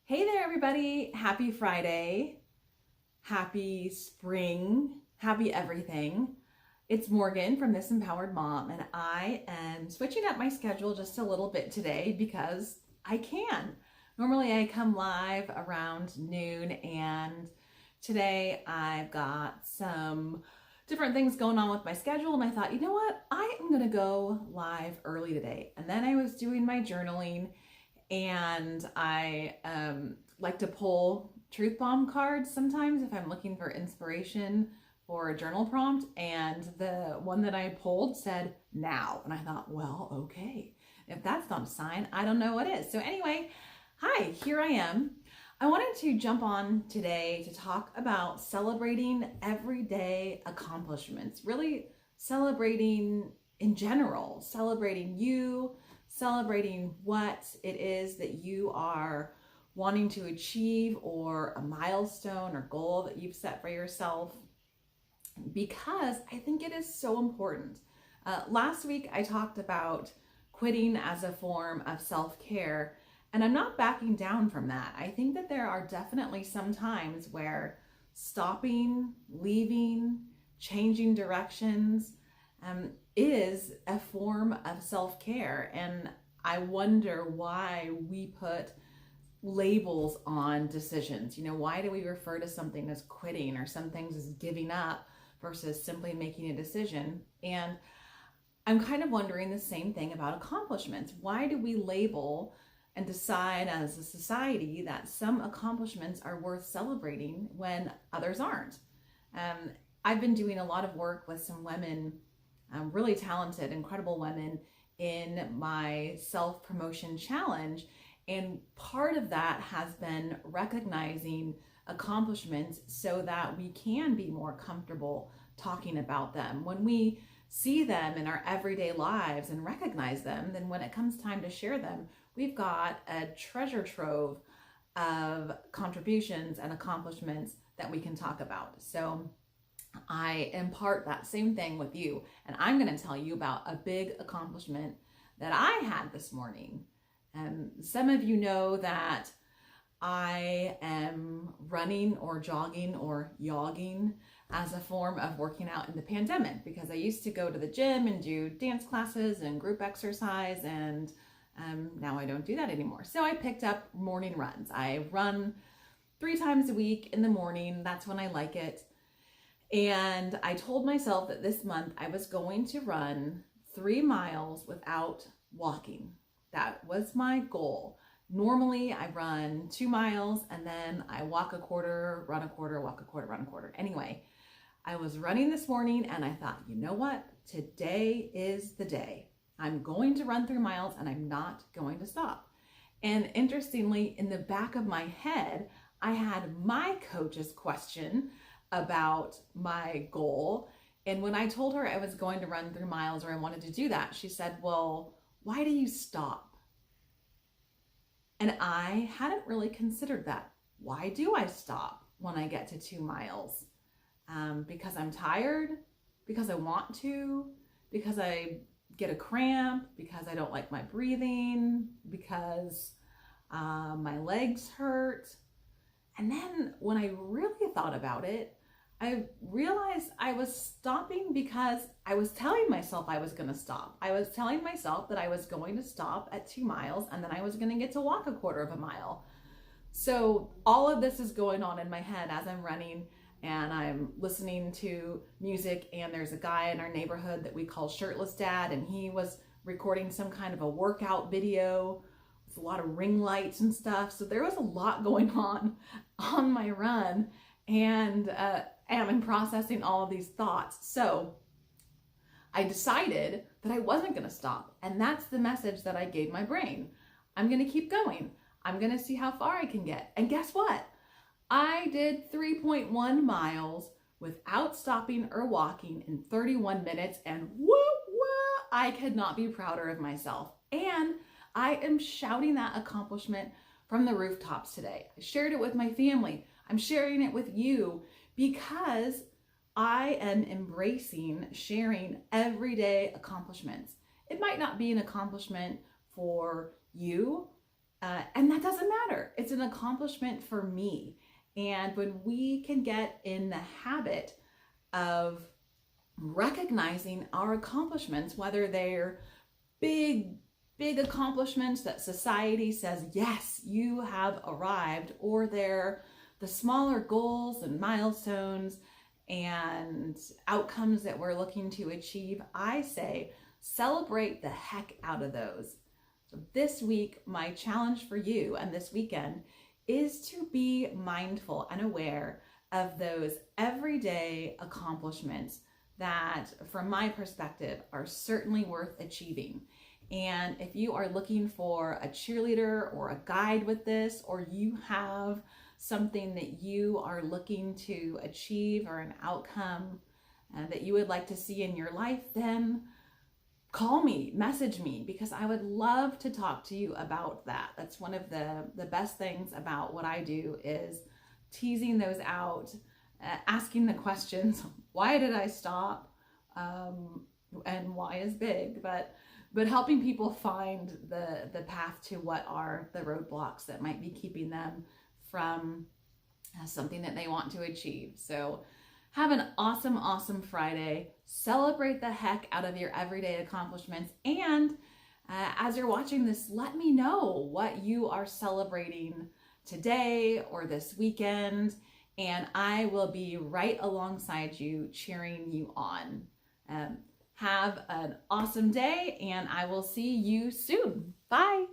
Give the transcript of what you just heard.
Hey there, everybody. Happy Friday. Happy spring. Happy everything. It's Morgan from This Empowered Mom, and I am switching up my schedule just a little bit today because I can. Normally, I come live around noon, and today I've got some different things going on with my schedule, and I thought, you know what? I am going to go live early today. And then I was doing my journaling and I like to pull truth bomb cards sometimes if I'm looking for inspiration for a journal prompt. And the one that I pulled said now. And I thought, well, okay, if that's not a sign, I don't know what is. So, anyway, hi, here I am. I wanted to jump on today to talk about celebrating everyday accomplishments, really celebrating in general, celebrating you, celebrating what it is that you are wanting to achieve or a milestone or goal that you've set for yourself, because I think it is so important. Last week, I talked about quitting as a form of self-care, and I'm not backing down from that. I think that there are definitely some times where stopping, leaving, changing directions, is a form of self-care. And I wonder why we put labels on decisions. Why do we refer to something as quitting or some things as giving up versus simply making a decision? And I'm kind of wondering the same thing about accomplishments. Why do we label and decide as a society that some accomplishments are worth celebrating when others aren't? I've been doing a lot of work with some women, really talented, incredible women in my self-promotion challenge. And part of that has been recognizing accomplishments so that we can be more comfortable talking about them. When we see them in our everyday lives and recognize them, then when it comes time to share them, we've got a treasure trove of contributions and accomplishments that we can talk about. So I impart that same thing with you, and I'm going to tell you about a big accomplishment that I had this morning. Some of you know that I am running or jogging or yogging as a form of working out in the pandemic, because I used to go to the gym and do dance classes and group exercise, and now I don't do that anymore. So I picked up morning runs. I run 3 times a week in the morning. That's when I like it. And I told myself that this month I was going to run 3 miles without walking. That was my goal. Normally I run 2 miles and then I walk a quarter, run a quarter, walk a quarter, run a quarter. Anyway, I was running this morning and I thought, you know what? Today is the day. I'm going to run 3 miles and I'm not going to stop. And interestingly, in the back of my head, I had my coach's question about my goal. And when I told her I was going to run 3 miles or I wanted to do that, she said, well, why do you stop? And I hadn't really considered that. Why do I stop when I get to 2 miles? Because I'm tired, because I want to, because I get a cramp, because I don't like my breathing, because my legs hurt. And then when I really thought about it, I realized I was stopping because I was telling myself I was going to stop. I was telling myself that I was going to stop at 2 miles and then I was going to get to walk a quarter of a mile. So all of this is going on in my head as I'm running, and I'm listening to music, and there's a guy in our neighborhood that we call Shirtless Dad, and he was recording some kind of a workout video with a lot of ring lights and stuff. So there was a lot going on my run, and I'm processing all of these thoughts. So I decided that I wasn't going to stop. And that's the message that I gave my brain. I'm going to keep going. I'm going to see how far I can get. And guess what? I did 3.1 miles without stopping or walking in 31 minutes. And woo, I could not be prouder of myself. And I am shouting that accomplishment from the rooftops today. I shared it with my family. I'm sharing it with you because I am embracing sharing everyday accomplishments. It might not be an accomplishment for you And that doesn't matter. It's an accomplishment for me. And when we can get in the habit of recognizing our accomplishments, whether they're big, big accomplishments that society says, yes, you have arrived, or they're the smaller goals and milestones and outcomes that we're looking to achieve, I say celebrate the heck out of those. So this week, my challenge for you and this weekend is to be mindful and aware of those everyday accomplishments that, from my perspective, are certainly worth achieving. And if you are looking for a cheerleader or a guide with this, or you have something that you are looking to achieve or an outcome that you would like to see in your life, then call me, message me, because I would love to talk to you about that. That's one of the best things about what I do, is teasing those out, asking the questions, why did I stop? And why is big, but helping people find the path to what are the roadblocks that might be keeping them from something that they want to achieve. So have an awesome, awesome Friday. Celebrate the heck out of your everyday accomplishments. And as you're watching this, let me know what you are celebrating today or this weekend, and I will be right alongside you, cheering you on. Have an awesome day, and I will see you soon. Bye.